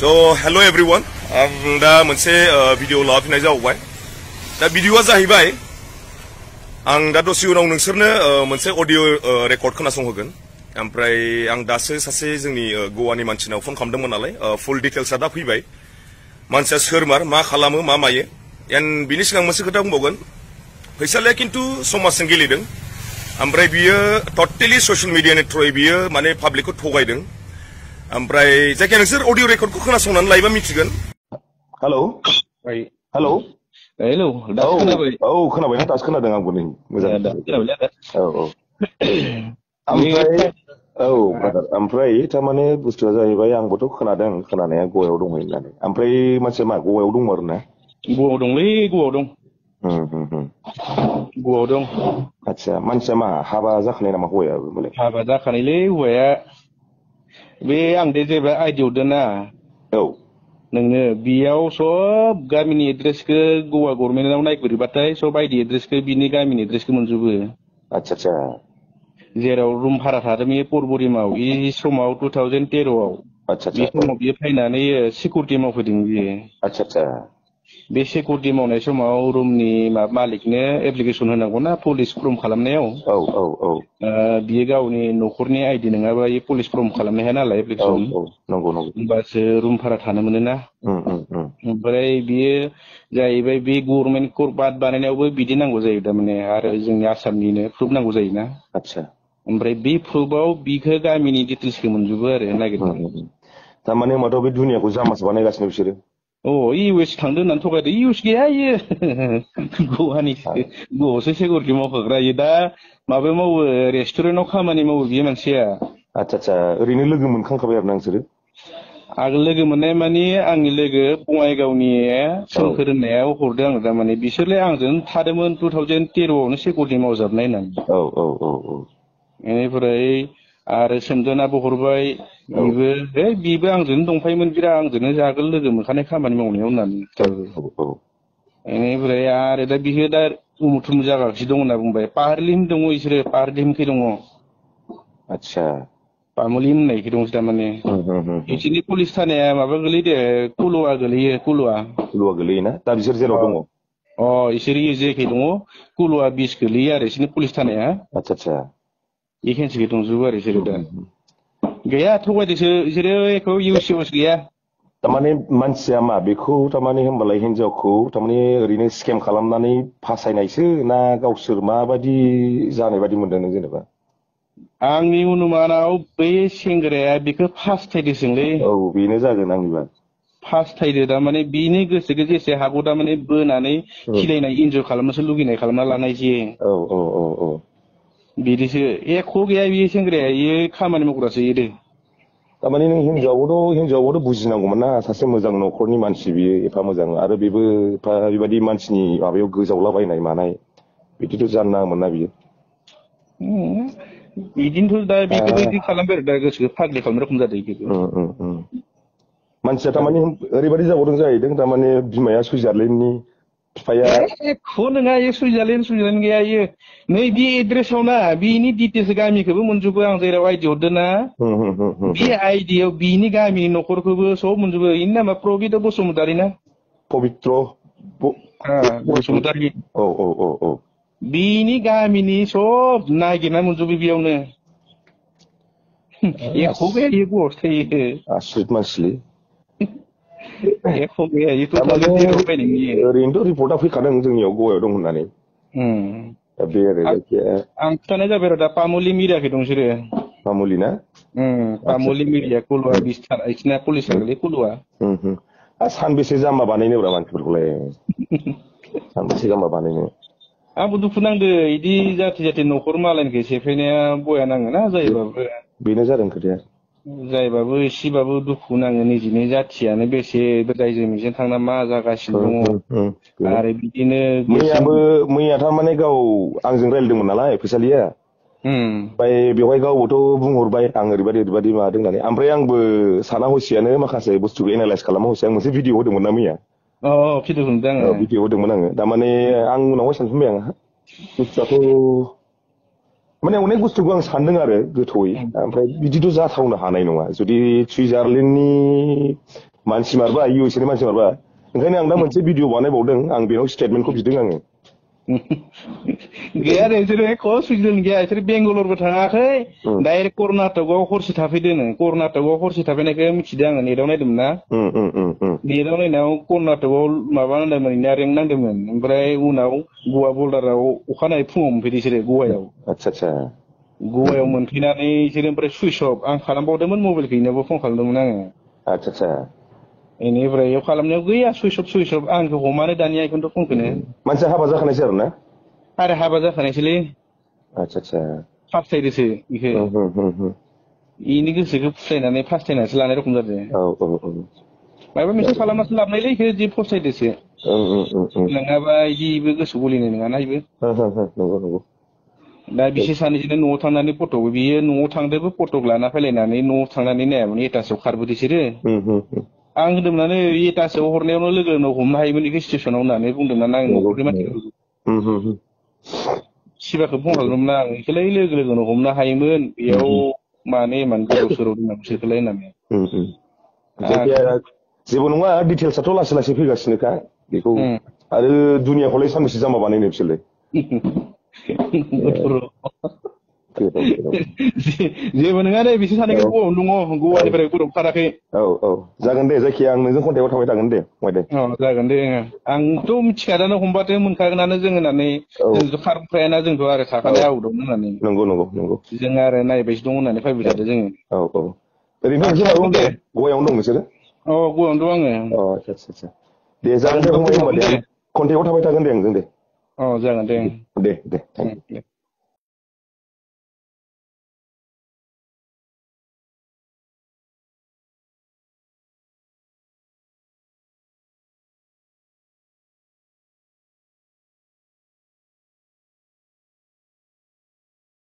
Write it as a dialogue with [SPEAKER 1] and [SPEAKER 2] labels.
[SPEAKER 1] So hello everyone. दा मोनसे video लाफिननाय जाबाय. दा भिडिअआ जाहैबाय आं दा दसे उनाव नोंसोरनो मोनसे अडिअ रेकर्ड खोनासंहोगोन. ओमफ्राय आं दासो सासे जोंनि गवानि मानसिनाव फन खालामदोंमोन नालाय फुल डिटेल्सआ दा फैबाय. मानसिया सोरमार मा खालामो मा मायो. एन्ड बिनि सिगां मोनसे खोथा बुंबावगोन. फैसालिया खिन्थु समाजजों गेलेदों. ओमफ्राय बियो टटेलि ससियेल मिडियानि थ्रुयै बियो माने पाब्लिकखौ थगायदों. ओमफ्राय जायखिया नोंसोर अडिअ रेकर्डखौ खोनासंनानै लायोबा मिथिगोन. हेलौ हेलौ
[SPEAKER 2] हेलौ दासो खोनाबाय.
[SPEAKER 1] औ खोनाबायना दासो खोनादों आंबो नै मोजां. औ ओमफ्राय औ ब्रादार ओमफ्राय थारमाने बुस्थुआ जाहैबाय आंबोथ' खोनादों खोनानाया गवायाव दंमोन होननानै. ओमफ्राय मानसिया मा गवायाव दंमोन आरो ना?
[SPEAKER 2] गवायाव दंलै गवायाव दं. गवायाव दं.
[SPEAKER 1] आदसा मानसिया मा हाबा जाखानाय नामा हौवायाबो मालाय?
[SPEAKER 2] हाबा जाखानायलै हौवाया. बे आं दे जेब्ला आइडि हरदों ना
[SPEAKER 1] औ
[SPEAKER 2] नोंनो बेयाव सब गामिनि एड्रेसखौ गवा गभर्नमेन्टआव नायगिरबाथाय सब आइडि एड्रेसखौ बिनि गामिनि एड्रेसखौ मोनजोबो.
[SPEAKER 1] आदसा आदसा
[SPEAKER 2] जेराव रुम भारा थादों बे परबरिमाव बे समाव 2013आव
[SPEAKER 1] आदसा
[SPEAKER 2] बे समाव बियो फैनानै सिकिउरिटि मावफैदों बियो.
[SPEAKER 1] आदसा आदसा
[SPEAKER 2] बे सिकिउरिटि मावनाय समाव रुमनि मालिकनो एप्लिकेसन होनांगौना पुलिस फर्म खालामनायाव.
[SPEAKER 1] औ औ औ
[SPEAKER 2] बियो गावनि न'खरनि आइडि नङाबा बे पुलिस फर्म खालामनो हाया नालाय
[SPEAKER 1] औ
[SPEAKER 2] एप्लिकेसन.
[SPEAKER 1] औ नंगौ नंगौ.
[SPEAKER 2] होमबासो रुम भारा थानो मोनो ना. ओमफ्राय बियो जाहैबाय बे गभर्नमेन्ट कर्ट बाद बानायनायावबो बिदि नांगौ जायो थारमाने आरो जोंनि आसामनिनो प्रुफ नांगौ जायोना.
[SPEAKER 1] आदसा
[SPEAKER 2] ओमफ्राय बे प्रुफआव बिखौ गामिनि डिटेल्सखौ मोनजोबो आरो नागिरनानै.
[SPEAKER 1] थारमाने होनबाथ' बे दुनियाखौ जामासो बानायगासिनो बिसोरो.
[SPEAKER 2] इउ एस थांदों होननानै थगायदो. इउ एस गैया इयो गवासो सिकिउरिटि मावखाग्रा. इयो दा माबायाव मावो रेस्टुरेन्टआव खामानि मावो बियो मानसिया.
[SPEAKER 1] आदसा आदसा ओरैनो लोगो मोनखांखाबाय आरो ना नोंसोरो?
[SPEAKER 2] आगोल लोगो मोननाय माने आंनि लोगो बङाइगावनि सोमखोर होननायाव हरदों आङो थारमाने. बिसोरलाय आंजों थादोंमोन 2013आवनो सिकिउरिटि मावजाबनाय होननानै.
[SPEAKER 1] औ औ औ औ
[SPEAKER 2] बेनिफ्राय आरो सोमदोनाबो हरबाय. बिबो आंजोंनो दंफायोमोन बिराद आंजोंनो आगोल लोगो मोनखानाय खामानि मावनायाव होननानै खिथाबाय. बेनिफ्राय आरो दा बियो दा उमुक थुमुक जागासिनो दं होनना बुंबाय. पाहारलिम दङ बिसोरो पाहारलिमखै दङ.
[SPEAKER 1] आदसा
[SPEAKER 2] पामुलि होननायखै दंसो थारमाने. बिसोरनि पुलिस थानाया माबा गोलैयो कुलुवा गोलैयो. कुलुवा
[SPEAKER 1] गोलैयोना दा बिसोर जेराव दङ?
[SPEAKER 2] इसोर जेखै दङ कुलुवा 20 गोलैयो आरो बिसोरनि पुलिस थानाया.
[SPEAKER 1] आदसा आदसा
[SPEAKER 2] एखेन्सिखै दंजोबो आरो बिसोरो दा. गैया थगायदोसो बिसोरो एख' इउस गैया.
[SPEAKER 1] थारमाने मानसिया मा बेखौ थारमाने होनबालाय हिनजावखौ थारमाने ओरैनो स्केम खालामनानै फासायनायसो ना गावसोर माबायदि जानाय बायदि मोनदों नों जेनेबा?
[SPEAKER 2] आंनि अनुमानाव बै सेंग्राया बेखौ फास्थायदोंसोलै.
[SPEAKER 1] औ बेनो जागोन आंनिबा.
[SPEAKER 2] फास्थायदो थारमाने बिनि गोसोखौ जेसे हागौ थारमाने बोनानै खिलायनाय इन्जय खालामनोसो लुगैनाय खालामना लानाय जे।
[SPEAKER 1] औ औ औ औ
[SPEAKER 2] बिदिसो एख' गैया बे सेंग्राया इयो खामानि मावग्रासो इयो।
[SPEAKER 1] थारमाने नों हिनजावाबोथ' बुजिनांगौमोन ना सासे मोजां न'खरनि मानसि बियो एफा मोजां आरो बेबो एफा बेबायदि मानसिनि माबायाव गोजावलाबायनाय मानाय बिदिथ' जानो नाङामोन ना बियो।
[SPEAKER 2] बिदिनोथ' दा बेखौबो बिदि खालामबाय आरो दा गोसोखौ फाग्लि खालामनाय रखम जादों बेखौबो।
[SPEAKER 1] मानसिया थारमाने ओरैबायदि जाबावदों जाहैदों थारमाने बिमाया सुइजारलेण्डनि बिफाया
[SPEAKER 2] एख' नङा इयो सुइजारलेण्ड गैया इयो नै बे एड्रेसाव ना बिनि डिटेल्स गामिखौबो मोनजोबो आं जेराव आइडि हरदों ना बे आइडियाव बिनि गामिनि न'खरखौबो सब मोनजोबो। इनि नामा प्रबित बसुमतारि ना?
[SPEAKER 1] पबित्र
[SPEAKER 2] बसुमतारि।
[SPEAKER 1] औ औ औ औ
[SPEAKER 2] बिनि गामिनि सब नागिरना मोनजोबो बेयावनो। एख' गैया इयो गवासो थायो।
[SPEAKER 1] आसरित मानसिलै।
[SPEAKER 2] एख' गैया इयो 2013 फैनाय इयो।
[SPEAKER 1] ओरैनोथ' रिपर्टआ फैखादों जोंनियाव गवायाव दं होननानै। दा बे आरो जायखिया
[SPEAKER 2] आं खिथानाय जाबाय आरो दा पामुलि मिरियाखै दं बिसोरो।
[SPEAKER 1] पामुलि ना?
[SPEAKER 2] पामुलि मिरिया कुलुवा 20 थाना बिसिना पुलिस गोलैयो कुलुवा।
[SPEAKER 1] सानबेसे जाम्बा बानायनोब्रा मानसिफोरखौलाय सानबेसे जाम्बा बानायनो।
[SPEAKER 2] आंबो दुखु नांदो इदि जाथि न'खर मालायनिखौ सेफायनाया बया नाङोना जायोबाबो।
[SPEAKER 1] बेनो जादों खोथाया।
[SPEAKER 2] जायबाबो एसेबाबो दुखु नाङो निजिनि जाथियानो बेसे दायजों मिजों थांना मा जागासिनो दङ आरो बिदिनो
[SPEAKER 1] मैया थारमाने गाव आंजों रायज्लायदोंमोन नालाय फैसालिया। ओमफ्राय बेवहाय गावबोथ' बुंहरबाय आं ओरैबायदि माबादों होननानै। ओमफ्राय आंबो साना हसियानो माखासे बुस्थुखौ एनालाइस खालामा हसिया आं मोनसे भिडिअ होदोंमोन ना मैया।
[SPEAKER 2] भिडिअ नुदों आङो।
[SPEAKER 1] भिडिअ होदोंमोन आङो थारमाने आं उनावहाय सानफिनबाय आं बुस्थुआथ' माने अनेक बुस्थुखौ आं सानदों आरो गोथौयै। ओमफ्राय बिदिथ' जाथावनो हानाय नङा जुदि सुइजारलेण्डनि
[SPEAKER 3] मानसि मारबा इउ एस ए नि मानसि मारबा ओंखायनो आं दा मोनसे भिडिअ बानायबावदों आं बेनाव स्टेटमेन्टखौ बिदों आङो
[SPEAKER 2] गैया दे बिसोरो एख' सुइजारलेण्ड गैया बिसोर बेंगालरबो थाङाखै डाइरेक्ट कर्नाटकआव हरसे थाफैदों कर्नाटकआव हरसे थाफैनायखौ मिथिदों आङो नेटआव नायदोंमोन ना नेटआव नायनायाव कर्नाटकआव माबा नांदोंमोन रेंक नांदोंमोन ओमफ्राय उनाव गवा बर्डाराव अखानायै फुङाव मोनफैदों बिसोरो गवायाव
[SPEAKER 3] आतसा
[SPEAKER 2] गवायाव मोनफैनानै बिसोरो ओमफ्राय सुइस अफ आं खालामबावदोंमोन मबाइल गैनायावबो फन खालामदोंमोन आङो
[SPEAKER 3] आतसा
[SPEAKER 2] बेनिफ्राय बेयाव खालामनायाव गैया सुइस अफ आंखौ हमानो दानिया बेखौनोथ' फनखौनो
[SPEAKER 3] मानसिया हाबा जाखानायसै आरो ना
[SPEAKER 2] आरो हाबा जाखानायसोलै
[SPEAKER 3] आतसा
[SPEAKER 2] फास्थायदोसो बेखौ इनि गोसोखौ फुस्लायनानै फास्थायनानैसो लानाय रखम जादों माबा मोनसे खालामनासो लाबोनायलै इखो जि फसायदोसो नङाबा इदिबो गोसो गलिनाय नङाना इबो
[SPEAKER 3] नंगौ
[SPEAKER 2] दा बिसोर सानैजोंनो न'आव थांनानै फटक बियो न'आव थांदोंबो फटक लाना फैलायनानै न'आव थांनानै नायामोन एटासआव खारबोदों बिसोरो आं होनदोंमोन एटासआव हरनायावनो लोगोनाव हमनो हायोमोन बेखौ स्टेसनाव होननानै बुंदोंमोन आं न'खरनि मानसिखौ सिबाखौ फन खालामदोंमोन आं बेखौलाय लोगोनो हमनो हायोमोन बेयाव माने इमान गोदाव सोराव दोनना बिसोरखौलाय होननानै
[SPEAKER 3] जायखिया जेबो नङा डिटेल्सआथ' लासै लासै फैगासिनोखा बेखौ आरो दुनियाखौलाय सानबेसे जामा बानायनो बिसोरलाय
[SPEAKER 2] जेबो नङा दे बिसोर सानैखौ गवायावनो दङ गवानिफ्राय गौराव खाराखै
[SPEAKER 3] जागोन दे जायखिया आं नोंजों कन्टेक्टआव थाबाय थागोन दे
[SPEAKER 2] जागोन दे आंथ' मिथिखादानो हमबाथो मोनखागोनानो जों होननानै जोंथ' खारबोखायाना जोंथ' आरो थाखानाय आउटआव होननानै
[SPEAKER 3] नंगौ
[SPEAKER 2] जों आरो नायबायसो दं होननानै फैबाय थादो जोङो
[SPEAKER 3] ओरैनो नोंसोर दे गवायावनो दं नोंसोरो
[SPEAKER 2] गवायावनो दं आङो
[SPEAKER 3] आतसा दे जागोन दे फंबाय होनबा दे कन्टेक्टआव थाबाय थागोन दे आंजों दे
[SPEAKER 2] जागोन दे
[SPEAKER 3] दे थेंक इउ